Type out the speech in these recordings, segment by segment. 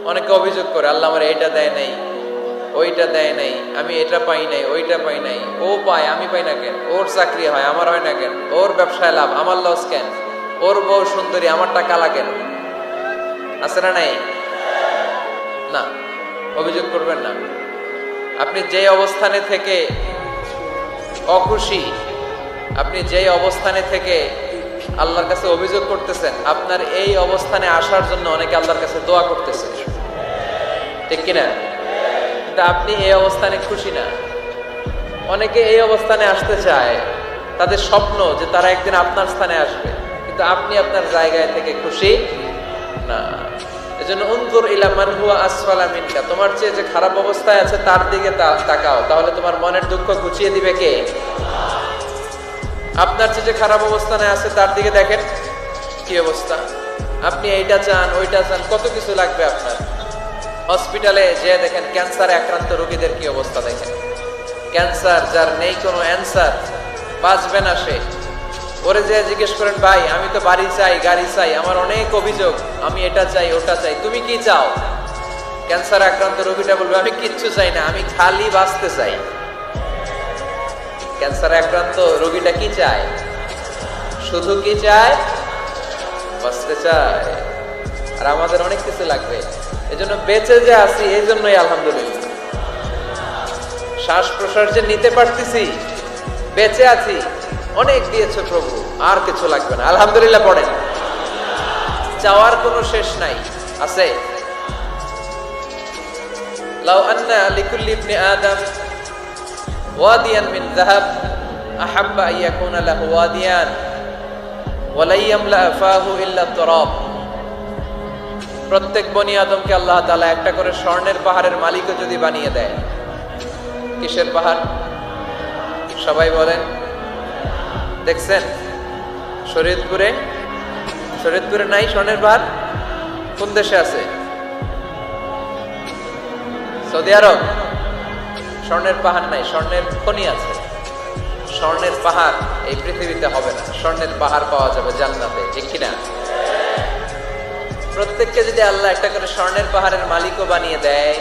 অনেকে অভিযোগ করে আল্লাহ আমার এইটা দেয় নাই, ওইটা দেয় নাই, আমি এটা পাই নাই, ওইটা পাই নাই। ও পায়, আমি পাই না কেন? ওর চাকরি হয়, আমার হয় না কেন? ওর ব্যবসায় লাভ, আমার লস কেন? ওর বউ সুন্দরী, আমারটা কালা কেন? আছে না নাই? না, অভিযোগ করবেন না। আপনি যে অবস্থানে থেকে অখুশি, আপনি যেই অবস্থানে থেকে আল্লাহর কাছে অভিযোগ করতেছেন, আপনার এই অবস্থানে আসার জন্য অনেকে আল্লাহর কাছে দোয়া করতেছে, ঠিক কিনা? কিন্তু আপনি এই অবস্থানে খুশি না। অনেকে এই অবস্থানে আসতে চায়, তাদের স্বপ্ন যে তারা একদিন আপনার স্থানে আসবে, কিন্তু আপনি আপনার জায়গায় থেকে খুশি না। এজন্য উনজুর ইলা মান হুয়া আসফালা মিনকা, তোমার চেয়ে যে খারাপ অবস্থায় আছে তার দিকে তাকাও, তাহলে তোমার মনের দুঃখ ঘুচিয়ে দিবে কে? আপনার চেয়ে যে খারাপ অবস্থানে আছে তার দিকে দেখেন কি অবস্থা। আপনি এইটা চান, ওইটা চান, কত কিছু লাগবে আপনার। হসপিটালে যে দেখেন ক্যান্সারে আক্রান্ত রোগীদের কি অবস্থা দেখেন। ক্যান্সার যার নেই কোনো অ্যান্সার, বাঁচবে না সে। ওরে যে জিজ্ঞেস করেন, ভাই আমি তো বাড়ি চাই, গাড়ি চাই, আমার অনেক অভিযোগ, আমি এটা চাই, ওটা চাই, তুমি কি চাও? ক্যান্সার আক্রান্ত রোগীটা বলবে, আমি কিচ্ছু চাই না, আমি খালি বাঁচতে চাই। ক্যান্সার আক্রান্ত রোগীটা কি চায়? শুধু কি চায়? বাঁচতে চায়। আর আমাদের অনেক কিছু লাগবে। এজন্য বেঁচে যে আছি, এই জন্যই আলহামদুলিল্লাহ। শ্বাস প্রশ্বাস যে নিতে পারতেছি, বেঁচে আছি, অনেক দিয়েছে প্রভু, আর কিছু লাগবে না, আলহামদুলিল্লাহ পড়েন। চাওয়ার কোনো শেষ নাই, আছে? লাউ আন্না লিকুল্লি ইবনি আদম ওয়াদিয়ান মিন যাহাব আহাব্বা আন ইয়াকুনা লাহু ওয়াদিয়ান ওয়া লা ইয়ামলা ফাহু ইল্লা তুরাব। প্রত্যেক বনি আদমকে আল্লাহ তাআলা একটা করে স্বর্ণের পাহাড়ের মালিকও যদি বানিয়ে দেয়। কিসের পাহাড়? সবাই বলেন। দেখছেন শরীয়তপুরে? শরীয়তপুরে নাই স্বর্ণের পাহাড়? কোন দেশে আছে? সৌদি আরব। স্বর্ণের পাহাড় নাই, স্বর্ণের খনি আছে। স্বর্ণের পাহাড় এই পৃথিবীতে হবে না, স্বর্ণের পাহাড় পাওয়া যাবে জান্নাতে, ঠিক কিনা? প্রত্যেককে যদি আল্লাহ একটা করে স্বর্ণের পাহাড়ের মালিকও বানিয়ে দেয়,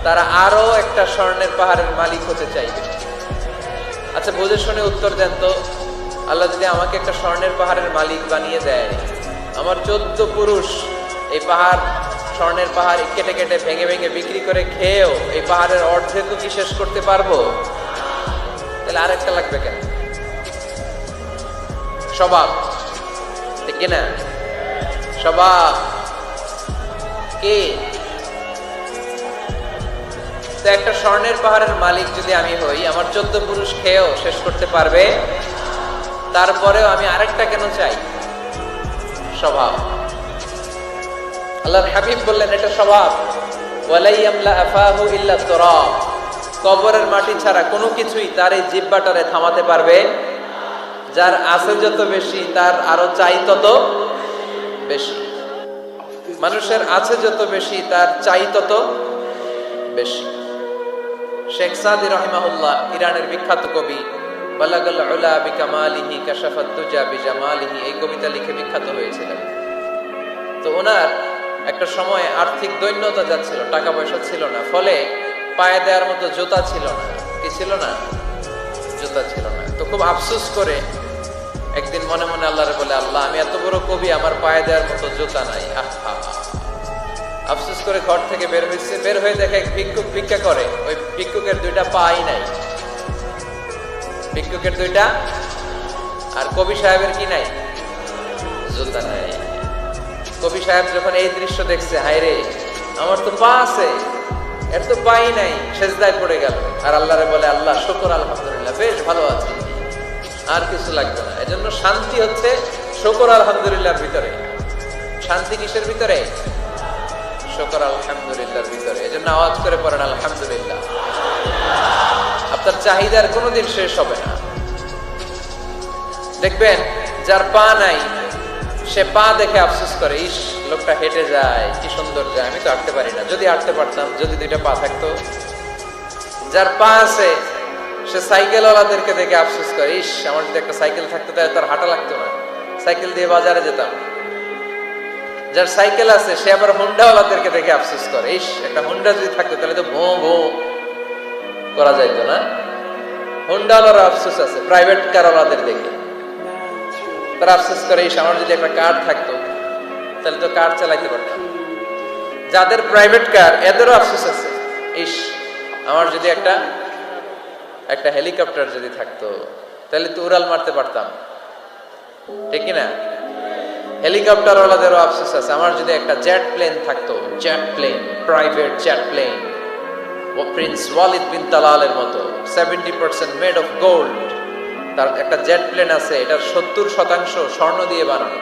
তারা আরো একটা স্বর্ণের পাহাড়ের মালিক হতে চাইবে। আচ্ছা বুঝে শুনে উত্তর দেন তো, আল্লাহ যদি আমাকে একটা স্বর্ণের পাহাড়ের মালিক বানিয়ে দেয়, আমার 14 পুরুষ এই পাহাড়, স্বর্ণের পাহাড় কেটে কেটে ভেঙে ভেঙে বিক্রি করে খেয়েও এই পাহাড়ের অর্ধেকও কি শেষ করতে পারবো? তাহলে আরেকটা লাগবে কেন? স্বভাব, ঠিক কিনা? স্বভাব কি? তো একটা স্বর্ণের পাহাড়ের মালিক যদি আমি হই, আমার 14 পুরুষ খেয়েও শেষ করতে পারবে, তারপরেও আমি আরেকটা কেন চাই? স্বভাব। আল্লাহর হাবিব বললেন এটা স্বভাব। ওয়ালা ইয়ামলা আফাহু ইল্লা তুরাব। কবরের মাটি ছাড়া কোনো কিছুই তার এই জিহ্বাটারে থামাতে পারবে। যার আছে যত বেশি, তার আরো চাই তত বেশি। মানুষের আছে যত বেশি, তার চাই তত বেশি। শেখ সাদি রাহিমাহুল্লাহ, ইরানের বিখ্যাত কবি, বালাগাল উলা বিকামালিহি কাশাফাত দুজা বিজামালিহি, এই কবিতা লিখে বিখ্যাত হয়েছিলেন। তো ওনার একটা সময় আর্থিক দৈন্যতা যাচ্ছিল, টাকা পয়সা ছিল না, ফলে পায়ে দেওয়ার মতো জুতা ছিল না। কি ছিল না? জুতা ছিল না। তো খুব আফসোস করে একদিন মনে মনে আল্লাহরে বলে, আল্লাহ আমি এত বড় কবি, আমার পায়ে দেওয়ার মতো জুতা নাই। আহা, আফসোস করে ঘর থেকে বের হয়েছে। বের হয়ে দেখে এক ভিক্ষুক ভিক্ষা করে, ওই ভিক্ষুকের 2টা পাই নাই। ভিক্ষুকের 2টা, আর কবি সাহেবের কি নাই? জুতা নাই। কবি সাহেব যখন এই দৃশ্য দেখছে, হায় রে, আমার তো পা আছে, এর তো পাই নাই, সেজদায় পড়ে গেল। আর আল্লাহরে বলে, আল্লাহ শুকর, আলহামদুলিল্লাহ, বেশ ভালো আছি, আর কিছু লাগবে না। এজন্য শান্তি হচ্ছে শুকর আলহামদুলিল্লাহর ভিতরে। শান্তি কিসের ভিতরে? শুকর আলহামদুলিল্লাহর ভিতরে। এজন্য আওয়াজ করে পড়েন আলহামদুলিল্লাহ। আপনার চাহিদার কোনোদিন শেষ হবে না। দেখবেন যার পা নাই, সে পা দেখে আফসোস করে, ইস লোকটা হেঁটে যায়, কি সুন্দর যায়, আমি তো হাঁটতে পারি না, যদি হাঁটতে পারতাম, যদি 2টা পা থাকতো। যার পা আছে, সে সাইকেলওয়ালাদেরকে দেখে আফসোস করে, ইস আমার যদি একটা সাইকেল থাকতো তাহলে তার হাঁটা লাগতো না, সাইকেল দিয়ে বাজারে যেতাম। যার সাইকেল আছে সে আবার হুন্ডাওয়ালাদেরকে দেখে আফসোস করে, ইস একটা হুন্ডা যদি থাকতো তাহলে তো ভো ভো করা যাইতো না। হুন্ডাওয়ালার আফসোস আছে প্রাইভেট কারওয়ালাদের দেখে, তারা আফসোস করে ইস আমার যদি একটা কার থাকতো তাহলে তো কার চালাইতে পারতাম। যাদের প্রাইভেট কার এদেরও আফসোস আছে, ইস আমার যদি একটা হেলিকপ্টার যদি থাকতো তাহলে তো উড়াল মারতে পারতাম, ঠিক না? হেলিকপ্টার ওয়ালাদেরও আফসোস আছে, আমার যদি একটা জেট প্লেন থাকতো, jet plane, private jet plane, ও প্রিন্স ওয়ালিদ বিন তালালের মতো 70% মেড অফ গোল্ড, তার একটা জেট প্লেন আছে, এটার 70% স্বর্ণ দিয়ে বানানো।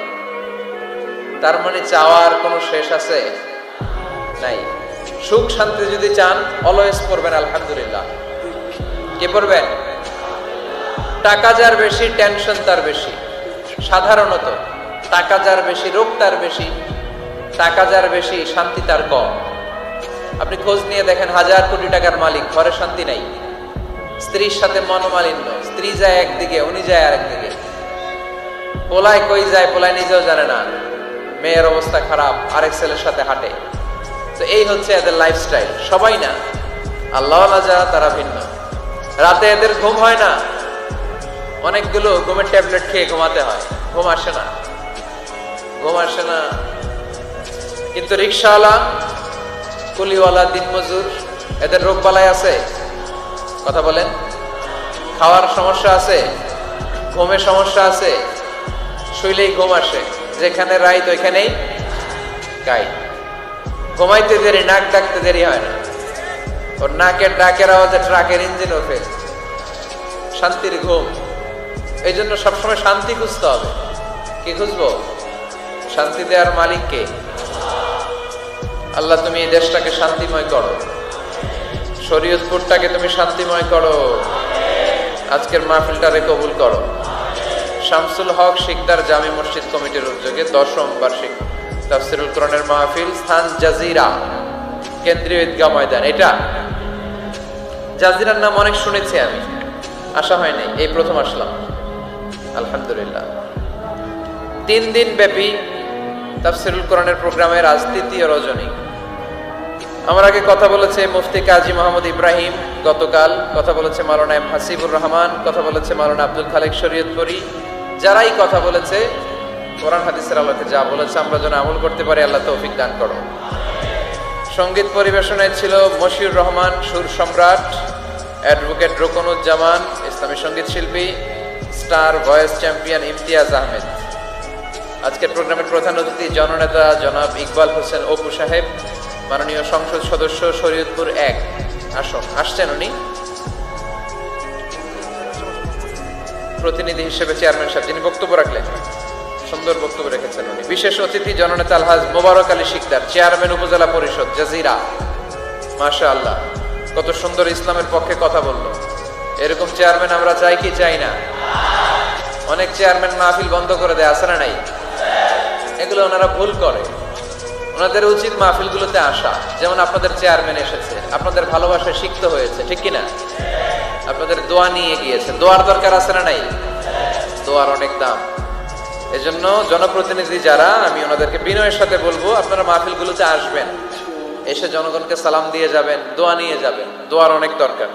তার মানে চাওয়ার কোনো শেষ আছে নাই। সুখ শান্তি যদি চান অলওয়েজ পড়বেন আলহামদুলিল্লাহ। কি পড়বেন? টাকা যার বেশি টেনশন তার বেশি। সাধারণত টাকা যার বেশি রোগ তার বেশি, টাকা যার বেশি শান্তি তার কম। আপনি খোঁজ নিয়ে দেখেন, 1000 কোটি টাকার মালিক, ঘরে শান্তি নাই, স্ত্রীর সাথে মনোমালিন্য, স্ত্রী যায় একদিকে উনি যায় আরেকদিকে, পোলায় কই যায় পোলায় নিজেও জানে না, মেয়ের অবস্থা খারাপ, আরেক ছেলের সাথে হাঁটে। তো এই হচ্ছে এদের লাইফস্টাইল। সবাই না, আল্লাহওয়ালা যারা তারা ভিন্ন। রাতে এদের ঘুম হয় না, অনেকগুলো ঘুমের ট্যাবলেট খেয়ে ঘুমাতে হয়, ঘুম আসে না, ঘুম আসে না। কিন্তু রিক্সাওয়ালা, কুলিওয়ালা, দিনমজুর, এদের রোগ বালাই আছে? কথা বলেন। খাওয়ার সমস্যা আছে, ঘুমের সমস্যা আছে, শুইলেই ঘুম আসে, যেখানে রাইত ওইখানেই গাই। ঘুমাইতে দেরি, নাক ডাকতে দেরি হয় না, ওর নাকের ডাকের আওয়াজে ট্রাকের ইঞ্জিনও ফেল। শান্তির ঘুম। এই জন্য সবসময় শান্তি খুঁজতে হবে। কি খুঁজবো? শান্তি দেওয়ার মালিক কে? আল্লাহ তুমি এই দেশটাকে শান্তিময় করো, শরীয়তপুরটাকে তুমি শান্তিময় করো, আজকের মাহফিলটারে কবুল করো। শামসুল হক শিকদার জামি মসজিদ কমিটির উদ্যোগে 10ম বার্ষিক তাফসীরুল কোরআনের মাহফিল, স্থান জাজিরা, কেন্দ্রীয় ঈদগাহ ময়দান। এটা জাজিরার নাম অনেক শুনেছি আমি, আসা হয় নাই, এই প্রথম আসলাম আলহামদুলিল্লাহ। 3 দিন ব্যাপী তাফসীরুল কোরআনের প্রোগ্রামের আজ 3য় রজনী। আমার আগে কথা বলেছে মুফতি কাজী মোহাম্মদ ইব্রাহিম, গতকাল কথা বলেছে মাওলানা এম হাসিবুর রহমান, কথা বলেছে মাওলানা আব্দুল খালেক শরীয়তপুরী। যারাই কথা বলেছে কোরআন হাদিসের আলোকে যা বলেছে আমরা যেন আমল করতে পারি, আল্লাহ তৌফিক দান করো। সঙ্গীত পরিবেশনায় ছিল মশিউর রহমান সুর সম্রাট, অ্যাডভোকেট রোকনুজ্জামান ইসলামী সঙ্গীত শিল্পী, star voice champion Imtiaz Ahmed. আজকের প্রোগ্রামের প্রধান অতিথি জননেতা জনাব ইকবাল হোসেন অপু সাহেব, মাননীয় সংসদ সদস্য শরীয়তপুর 1 আসন, আসছেন উনি প্রতিনিধি হিসেবে, চেয়ারম্যান সাহেব যিনি বক্তব্য রাখলেন, সুন্দর বক্তব্য রেখেছেন উনি। বিশেষ অতিথি জননেতা আলহাজ মোবারক আলী শিকদার, চেয়ারম্যান উপজেলা পরিষদ জাজিরা। মাশাআল্লাহ, কত সুন্দর ইসলামের পক্ষে কথা বললো। এরকম চেয়ারম্যান আমরা চাই কি চাই না? অনেক চেয়ারম্যান মাহফিল বন্ধ করে দেয়, আছে না নাই? এগুলো ওনারা ভুল করে। ওনাদের উচিত মাহফিলগুলোতে আসা। যেমন আপনাদের চেয়ারম্যান এসেছে, আপনাদের ভালোবাসায় সিক্ত হয়েছে, ঠিক কিনা? আপনাদের দোয়া নিয়ে গিয়েছে, দোয়ার দরকার আছে না নাই? দোয়ার অনেক দাম। এজন্য জনপ্রতিনিধি যারা, আমি ওনাদেরকে বিনয়ের সাথে বলবো আপনারা মাহফিলগুলোতে আসবেন, এসে জনগণকে সালাম দিয়ে যাবেন, দোয়া নিয়ে যাবেন, দোয়ার অনেক দরকার।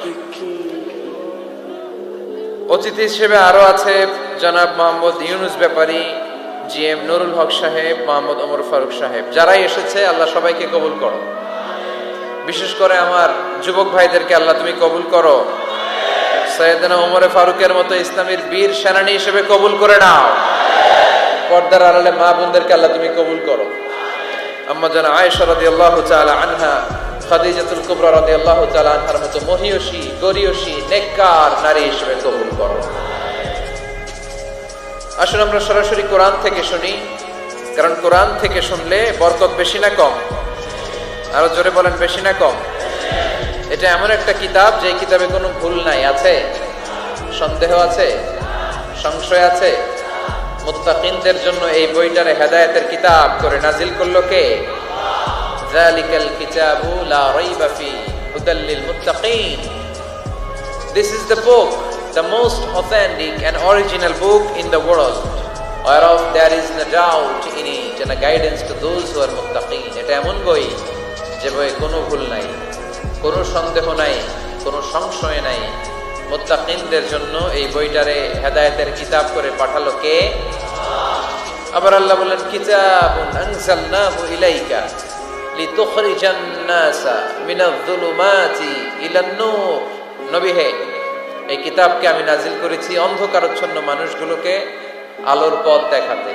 অতিথি হিসেবে আরো আছে জনাব মোহাম্মদ ইউনুস ব্যাপারী, জিএম নুরুল হক সাহেব, মোহাম্মদ ওমর ফারুক সাহেব। যারাই এসেছে আল্লাহ সবাইকে কবুল করো। বিশেষ করে আমার যুবক ভাইদেরকে আল্লাহ তুমি কবুল করো। সৈয়দনা ওমর ফারুকের মতো ইসলামের বীর সেনানী হিসেবে কবুল করে নাও। পর্দার আড়ালে মা বোনদেরকে আল্লাহ তুমি কবুল করো। আম্মা জান আয়েশা রাদিয়াল্লাহু তাআলা আনহা, খাদিজাতুল কুবরা রাদিয়াল্লাহু তাআলা আনহার মতো মহিয়সী, গরিয়সী, নেককার নারী হিসেবে কবুল করো। আসুন আমরা সরাসরি কোরআন থেকে শুনি, কারণ কোরআন থেকে শুনলে বরকত বেশি না কম? আরো জোরে বলেন, বেশি না কম? এটা এমন একটা কিতাব যে কিতাবে কোনো ভুল নাই। আছে? সন্দেহ আছে? সংশয় আছে? মুত্তাকিনদের জন্য এই বইটারে হেদায়েতের কিতাব করে নাজিল করলো কে? যালিকাল কিতাবু লা রাইবা ফি হুদাল লিল মুত্তাকিন। This is the book, the most authentic and original book in the world. whereof there is no doubt in it and a guidance to those who are muttaqin. এটা এমন বই যে বইয়ে কোনো ভুল নাই, কোনো সন্দেহ নাই, কোনো সংশয় নাই। মুত্তাকিনদের জন্য এই বইটারে হেদায়েতের কিতাব করে পাঠালো কে? আবার আল্লাহ বলেন কিতাবুন আনজালনাহু ইলাইকা লিতুখরিজান নাসা মিনায-যুলুমাতি ইলান-নূর। নবী হে, এই কিতাবকে আমি নাজিল করেছি অন্ধকারাচ্ছন্ন মানুষগুলোকে আলোর পথ দেখাতে,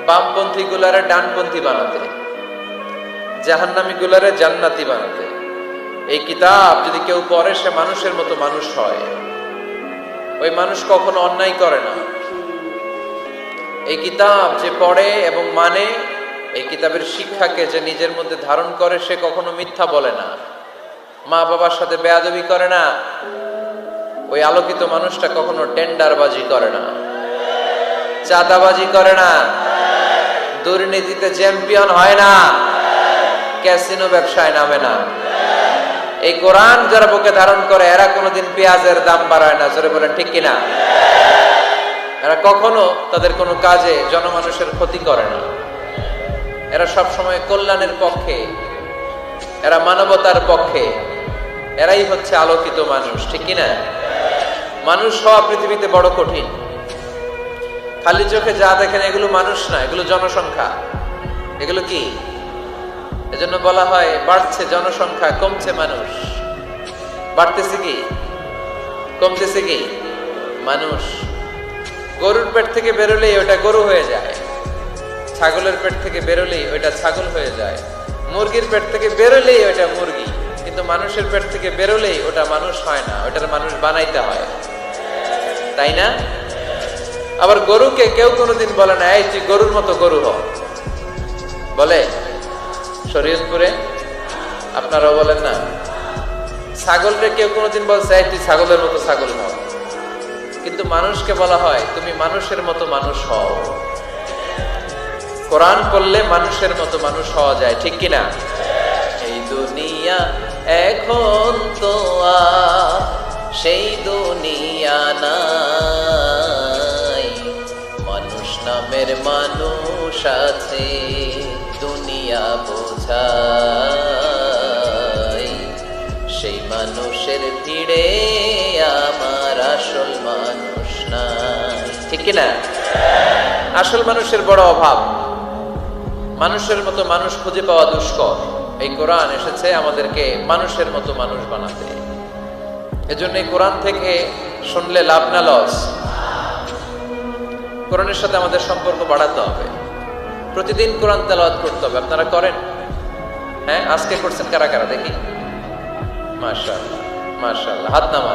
বামপন্থী গুলারে ডানপন্থী বানাতে, জাহান্নামী গুলারে জান্নাতি বানাতে। এই কিতাব যদি কেউ পড়ে সে মানুষের মতো মানুষ হয়। ওই মানুষ কখনো অন্যায় করে না। এই কিতাব যে পড়ে এবং মানে, এই কিতাবের শিক্ষাকে যে নিজের মধ্যে ধারণ করে সে কখনো মিথ্যা বলে না, মা বাবার সাথে বেয়াদবি করে না। ওই আলোকিত মানুষটা কখনো টেন্ডারবাজি করে না, চাঁদাবাজি করে না, দুর্নীতিতে চ্যাম্পিয়ন হয় না, ক্যাসিনো ব্যবসায় নামে না। এই কোরআন যারা বুকে ধারণ করে এরা কোনোদিন পেঁয়াজের দাম বাড়ায় না। জোরে বলেন ঠিক কিনা? এরা কখনো তাদের কোনো কাজে জনমানুষের ক্ষতি করে না। এরা সব সময় কল্যাণের পক্ষে, এরা মানবতার পক্ষে। এরাই হচ্ছে আলোকিত মানুষ, ঠিক কিনা? মানুষ হওয়া পৃথিবীতে বড় কঠিন। খালি চোখে যা দেখেন এগুলো মানুষ না, এগুলো জনসংখ্যা। এগুলো কি? এজন্য বলা হয় বাড়ছে জনসংখ্যা, কমছে মানুষ। বাড়তেছে কি, কমতেছে কি? মানুষ। গরুর পেট থেকে বেরোলেই ওটা গরু হয়ে যায়, ছাগলের পেট থেকে বেরোলেই ওইটা ছাগল হয়ে যায়, মুরগির পেট থেকে বেরোলেই ওইটা মুরগি। কিন্তু মানুষের পেট থেকে বেরোলেই ওটা মানুষ হয় না, ওটার মানুষ বানাইতে হয়, তাই না? আবার গরুকে কেউ কোনোদিন বলে না এই তুই গরুর মতো গরু হ, বলে? শরীয়তপুরে আপনারাও বলেন না? ছাগলকে কেউ কোনোদিন বলছে এই তুই ছাগলের মতো ছাগল হও। কিন্তু মানুষকে বলা হয় তুমি মানুষের মতো মানুষ হও। কোরআন পড়লে মানুষের মতো মানুষ হওয়া যায়, ঠিক কিনা? এই দুনিয়া এখন তো আর সেই দুনিয়া নাই, মানুষ নামের মানুষ আছে দুনিয়া বোঝাই, সেই মানুষের ভিড়ে আমার আসল মানুষ নাই, ঠিক কিনা? আসল মানুষের বড় অভাব। মানুষের মতো মানুষ খুঁজে পাওয়া দুষ্কর। এই কোরআন এসেছে আমাদেরকে মানুষের মতো মানুষ বানাতে। এজন্য এই কোরআন থেকে শুনলে লাভ না লস? কোরআনের সাথে আমাদের সম্পর্ক বাড়াতে হবে। প্রতিদিন কোরআন তেলাওয়াত করতে হবে। আপনারা করেন? হ্যাঁ, আজকে করছেন কারা কারা দেখি? মাশাআল্লাহ, মাশাআল্লাহ, হাত নামান।